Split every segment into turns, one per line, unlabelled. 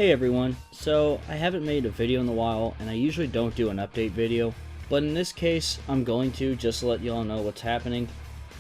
Hey everyone, so I haven't made a video in a while and I usually don't do an update video, but in this case I'm going to just to let you all know what's happening.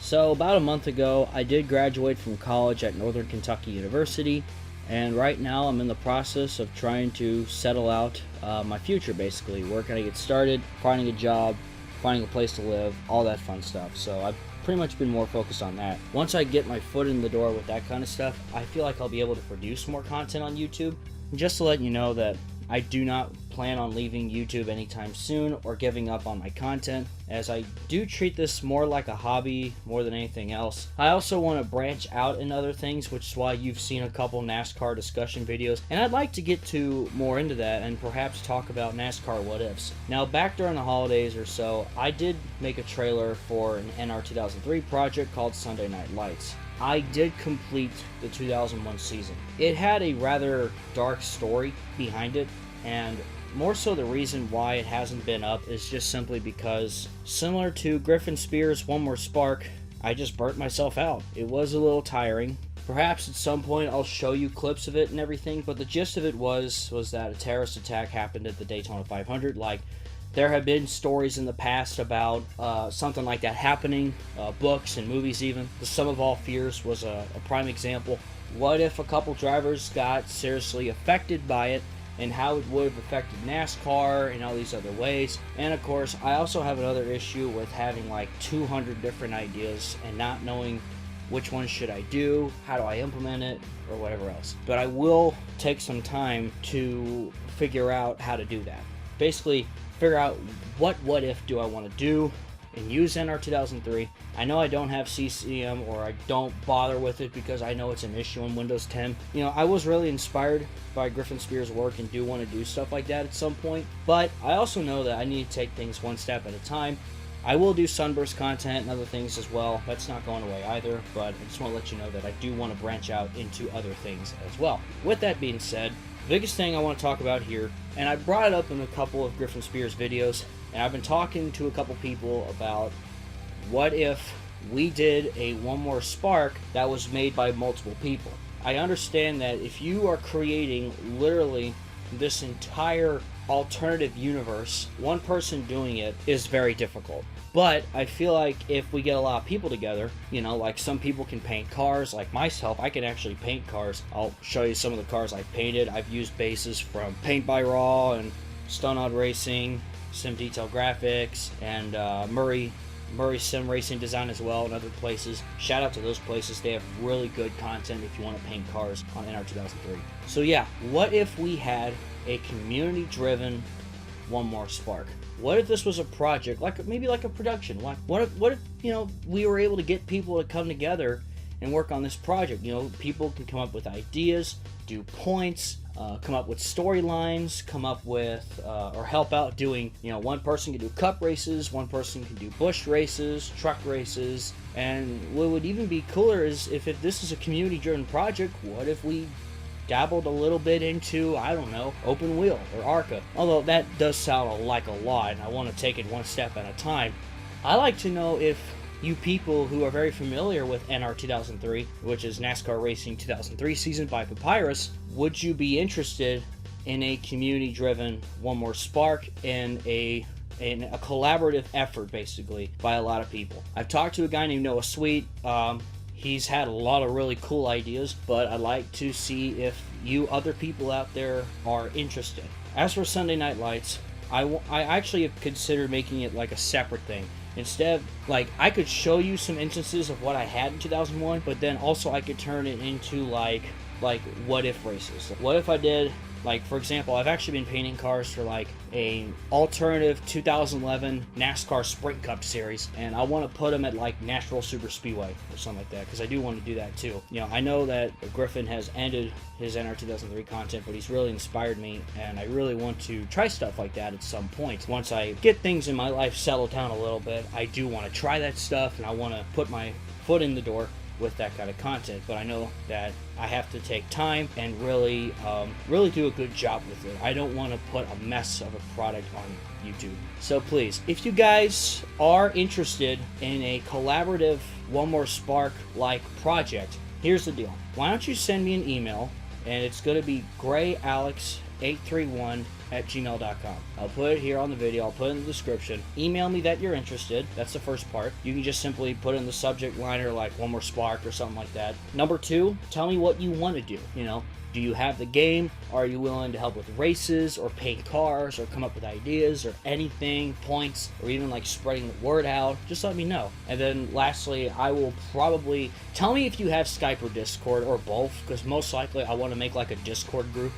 So about a month ago I did graduate from college at Northern Kentucky University, and right now I'm in the process of trying to settle out my future, basically. Where can I get started, finding a job, finding a place to live, all that fun stuff. So I've pretty much been more focused on that. Once I get my foot in the door with that kind of stuff, I feel like I'll be able to produce more content on YouTube. Just to let you know that I do not plan on leaving YouTube anytime soon or giving up on my content, as I do treat this more like a hobby more than anything else. I also want to branch out in other things, which is why you've seen a couple NASCAR discussion videos, and I'd like to get to more into that and perhaps talk about NASCAR what ifs. Now, back during the holidays or so, I did make a trailer for an NR2003 project called Sunday Night Lights. I did complete the 2001 season. It had a rather dark story behind it, and more so the reason why it hasn't been up is just simply because, similar to Griffin Spears' One More Spark, I just burnt myself out. It was a little tiring. Perhaps at some point I'll show you clips of it and everything, but the gist of it was that a terrorist attack happened at the Daytona 500. Like, there have been stories in the past about something like that happening, books and movies even. The Sum of All Fears was a prime example. What if a couple drivers got seriously affected by it, and how it would have affected NASCAR and all these other ways. And of course, I also have another issue with having like 200 different ideas and not knowing which one should I do, how do I implement it, or whatever else. But I will take some time to figure out how to do that. Basically, figure out what if do I want to do and use NR2003. I know I don't have CCM, or I don't bother with it because I know it's an issue in Windows 10. You know, I was really inspired by Griffin Spears' work and do want to do stuff like that at some point, but I also know that I need to take things one step at a time. I will do Sunburst content and other things as well. That's not going away either, but I just want to let you know that I do want to branch out into other things as well. With that being said, the biggest thing I want to talk about here, and I brought it up in a couple of Griffin Spears videos, and I've been talking to a couple people about what if we did a One More Spark that was made by multiple people. I understand that if you are creating literally this entire alternative universe, one person doing it is very difficult. But I feel like if we get a lot of people together, you know, like some people can paint cars, like myself, I can actually paint cars. I'll show you some of the cars I've painted. I've used bases from Paint by Raw and Stone Odd Racing, Sim Detail Graphics, and Murray Sim Racing Design as well, and other places. Shout out to those places. They have really good content if you want to paint cars on NR2003. So yeah, what if we had a community-driven One More Spark? What if this was a project, like maybe like a production? What if you know, we were able to get people to come together and work on this project? You know, people can come up with ideas, do points, come up with storylines, come up with or help out doing, you know, one person can do cup races, one person can do bush races, truck races. And what would even be cooler is if this is a community-driven project, what if we dabbled a little bit into, I don't know, open wheel or ARCA? Although that does sound like a lot, and I want to take it one step at a time. I like to know if you people who are very familiar with NR2003, which is NASCAR Racing 2003 season by Papyrus, would you be interested in a community-driven One More Spark and a collaborative effort, basically, by a lot of people? I've talked to a guy named Noah Sweet. He's had a lot of really cool ideas, but I'd like to see if you other people out there are interested. As for Sunday Night Lights, I actually have considered making it like a separate thing. Instead, like, I could show you some instances of what I had in 2001, but then also I could turn it into like what if races. What if I did, like, for example, I've actually been painting cars for like a alternative 2011 NASCAR Sprint Cup series, and I want to put them at like Nashville Super Speedway or something like that, because I do want to do that too. You know, I know that Griffin has ended his NR2003 content, but he's really inspired me, and I really want to try stuff like that at some point. Once I get things in my life settled down a little bit, I do want to try that stuff, and I want to put my foot in the door with that kind of content. But I know that I have to take time and really do a good job with it. I don't want to put a mess of a product on YouTube. So please, if you guys are interested in a collaborative One More Spark like project, here's the deal. Why don't you send me an email and it's going to be grayalex831@gmail.com. I'll put it here on the video, I'll put it in the description. Email me that you're interested. That's the first part. You can just simply put in the subject liner like one more spark or something like that. Number 2, tell me what you want to do. You know, do you have the game? Are you willing to help with races or paint cars or come up with ideas or anything, points, or even like spreading the word out? Just let me know. And then lastly, I will probably tell me if you have Skype or Discord or both, because most likely I want to make like a Discord group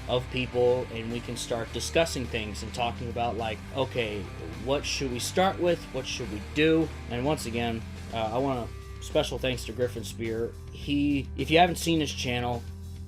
of people and we can start discussing things and talking about like, okay, what should we start with? What should we do? And once again, I want to special thanks to Griffin Spear. If you haven't seen his channel,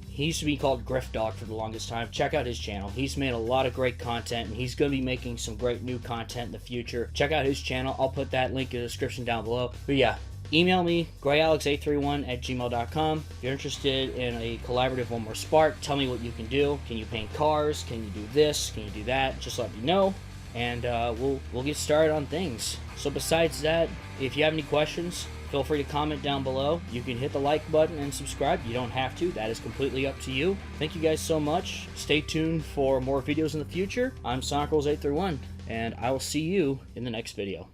he used to be called Griff Dog for the longest time. Check out his channel. He's made a lot of great content, and he's going to be making some great new content in the future. Check out his channel. I'll put that link in the description down below. But yeah, email me, grayalex831@gmail.com. If you're interested in a collaborative One More Spark, tell me what you can do. Can you paint cars? Can you do this? Can you do that? Just let me know, and we'll get started on things. So besides that, if you have any questions, feel free to comment down below. You can hit the like button and subscribe. You don't have to. That is completely up to you. Thank you guys so much. Stay tuned for more videos in the future. I'm SonicRolls831, and I will see you in the next video.